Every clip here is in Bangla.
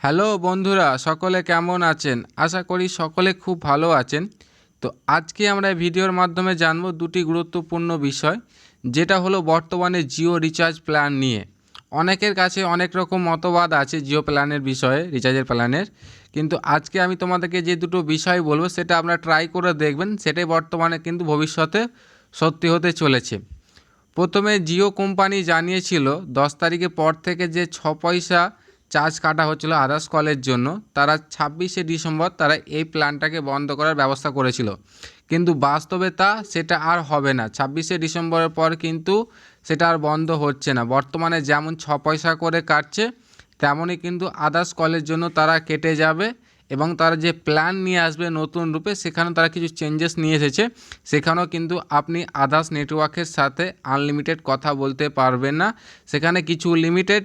হ্যালো বন্ধুরা, সকলে কেমন আছেন? আশা করি সকলে খুব ভালো আছেন। তো আজকে আমরা এই ভিডিওর মাধ্যমে জানব দুটি গুরুত্বপূর্ণ বিষয়, যেটা হলো বর্তমানে জিও রিচার্জ প্ল্যান নিয়ে। অনেকের কাছে অনেক রকম মতবাদ আছে জিও প্ল্যানের বিষয়ে, রিচার্জের প্ল্যানের। কিন্তু আজকে আমি তোমাদেরকে যে দুটো বিষয় বলবো সেটা আপনারা ট্রাই করে দেখবেন, সেটাই বর্তমানে কিন্তু ভবিষ্যতে সত্যি হতে চলেছে। প্রথমে জিও কোম্পানি জানিয়েছিল 10 তারিখের পর থেকে যে 6 পয়সা চার্জ কাটা হচ্ছিল আদার্স কলের জন্য, তারা 26শে ডিসেম্বর তারা এই প্ল্যানটাকে বন্ধ করার ব্যবস্থা করেছিল। কিন্তু বাস্তবে সেটা আর হবে না। 26শে ডিসেম্বরের পর কিন্তু সেটা আর বন্ধ হচ্ছে না। বর্তমানে যেমন 6 পয়সা করে কাটছে, তেমনই কিন্তু আদার্স কলের জন্য তারা কেটে যাবে। এবং তারা যে প্ল্যান নিয়ে আসবে নতুন রূপে, সেখানেও তারা কিছু চেঞ্জেস নিয়ে এসেছে। সেখানেও কিন্তু আপনি আদার্স নেটওয়ার্কের সাথে আনলিমিটেড কথা বলতে পারবেন না। সেখানে কিছু লিমিটেড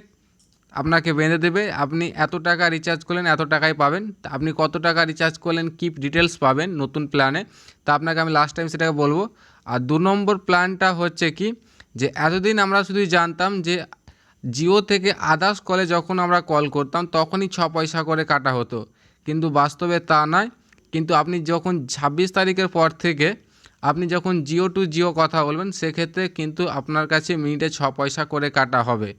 আপনাকে বেঁধে দেবে। আপনি এত টাকা রিচার্জ করলেন, এত টাকাই পাবেন। আপনি কত টাকা রিচার্জ করলেন, কি ডিটেলস পাবেন নতুন প্ল্যানে, তা আপনাকে আমি লাস্ট টাইম সেটাকে বলবো। আর 2 নম্বর প্ল্যানটা হচ্ছে কি, যে এতদিন আমরা শুধু জানতাম যে জিও থেকে আদার্স কলে যখন আমরা কল করতাম তখনই 6 পয়সা করে কাটা হতো, কিন্তু বাস্তবে তা নয়। কিন্তু আপনি যখন 26 তারিখের পর থেকে আপনি যখন জিও টু জিও কথা বলবেন, সেক্ষেত্রে কিন্তু আপনার কাছে মিনিটে 6 পয়সা করে কাটা হবে।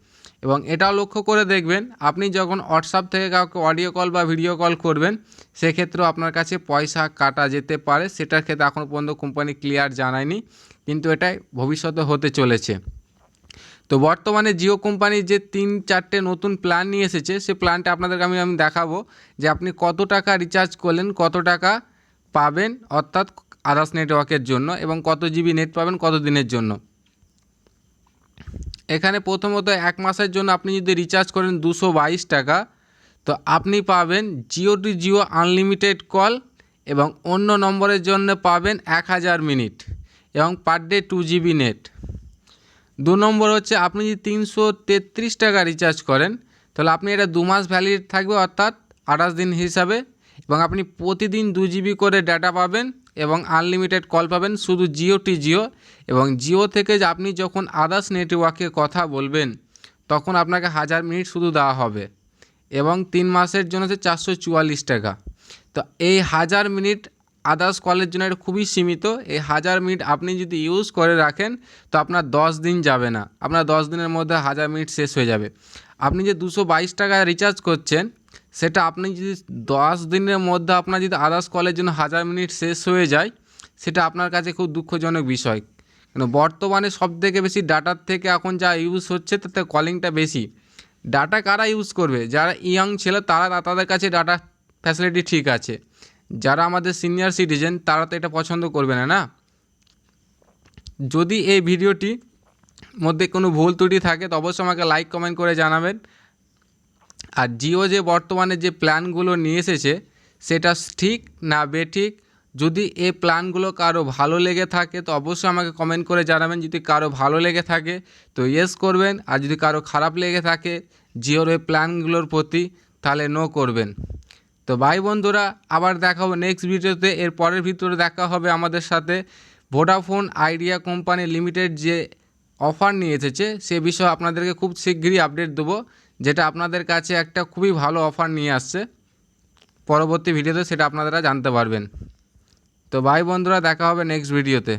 এবং এটাও লক্ষ্য করে দেখবেন, আপনি যখন হোয়াটসঅ্যাপ থেকে কাউকে অডিও কল বা ভিডিও কল করবেন, সেক্ষেত্রেও আপনার কাছে পয়সা কাটা যেতে পারে। সেটার ক্ষেত্রে এখনও পর্যন্ত কোম্পানি ক্লিয়ার জানায়নি, কিন্তু এটাই ভবিষ্যতে হতে চলেছে। তো বর্তমানে জিও কোম্পানি যে 3-4টে নতুন প্ল্যান নিয়ে এসেছে, সে প্ল্যানটা আপনাদেরকে আমি দেখাবো যে আপনি কত টাকা রিচার্জ করলেন, কত টাকা পাবেন, অর্থাৎ আদার্স নেটওয়ার্কের জন্য, এবং কত জিবি নেট পাবেন কত দিনের জন্য। এখানে প্রথমত 1 মাসের জন্য আপনি যদি রিচার্জ করেন 222 টাকা, তো আপনি পাবেন Jio to Jio unlimited call, এবং অন্য নম্বরের জন্য পাবেন 1000 মিনিট এবং per day 2 GB net. 2 number হচ্ছে আপনি যদি 333 টাকা রিচার্জ করেন, তাহলে আপনি এটা 2 মাস ভ্যালিড থাকবে, অর্থাৎ 28 দিন হিসাবে, এবং আপনি প্রতিদিন 2 জিবি করে ডাটা পাবেন এবং আনলিমিটেড কল পাবেন শুধু জিও টু জিও। এবং জিও থেকে যে আপনি যখন আদার্স নেটওয়ার্কে কথা বলবেন, তখন আপনাকে 1000 মিনিট শুধু দেওয়া হবে, এবং 3 মাসের জন্য হচ্ছে 444 টাকা। তো এই 1000 মিনিট আদার্স কলের জন্য এটা খুবই সীমিত। এই 1000 মিনিট আপনি যদি ইউজ করে রাখেন, তো আপনার 10 দিন যাবে না, আপনার 10 দিনের মধ্যে 1000 মিনিট শেষ হয়ে যাবে। আপনি যে 222 টাকা রিচার্জ করছেন, সেটা আপনি যদি 10 দিনের মধ্যে আপনার যদি আদার্স কলের জন্য 1000 মিনিট শেষ হয়ে যায়, সেটা আপনার কাছে খুব দুঃখজনক বিষয়। কেন বর্তমানে সবথেকে বেশি ডাটার থেকে এখন যা ইউজ হচ্ছে, তাতে কলিংটা বেশি। ডাটা কারা ইউজ করবে? যারা ইয়াং ছেলে, তাদের কাছে ডাটা ফ্যাসিলিটি ঠিক আছে। যারা আমাদের সিনিয়র সিটিজেন, তারা তো এটা পছন্দ করবে না, না? যদি এই ভিডিওটি মধ্যে কোনো ভুল ত্রুটি থাকে, তো অবশ্যই আমাকে লাইক কমেন্ট করে জানাবেন। আর জিও যে বর্তমানে যে প্ল্যানগুলো নিয়ে এসেছে, সেটা ঠিক না বেঠিক? যদি এই প্ল্যানগুলো কারো ভালো লেগে থাকে, তো অবশ্যই আমাকে কমেন্ট করে জানাবেন। যদি কারো ভালো লেগে থাকে তো ইয়েস করবেন, আর যদি কারো খারাপ লেগে থাকে জিওর এই প্ল্যানগুলোর প্রতি, তাহলে নো করবেন। তো ভাই বন্ধুরা, আবার দেখা হবে নেক্সট ভিডিওতে। এর পরের ভিডিওতে দেখা হবে আমাদের সাথে ভোডাফোন আইডিয়া কোম্পানি লিমিটেড যে অফার নিয়ে এসেছে, সে বিষয়ে আপনাদেরকে খুব শীঘ্রই আপডেট দেবো, যেটা আপনাদের কাছে একটা খুবই ভালো অফার নিয়ে আসছে। পরবর্তী ভিডিওতে সেটা আপনারা জানতে পারবেন। তো ভাই বন্ধুরা, দেখা হবে নেক্সট ভিডিওতে।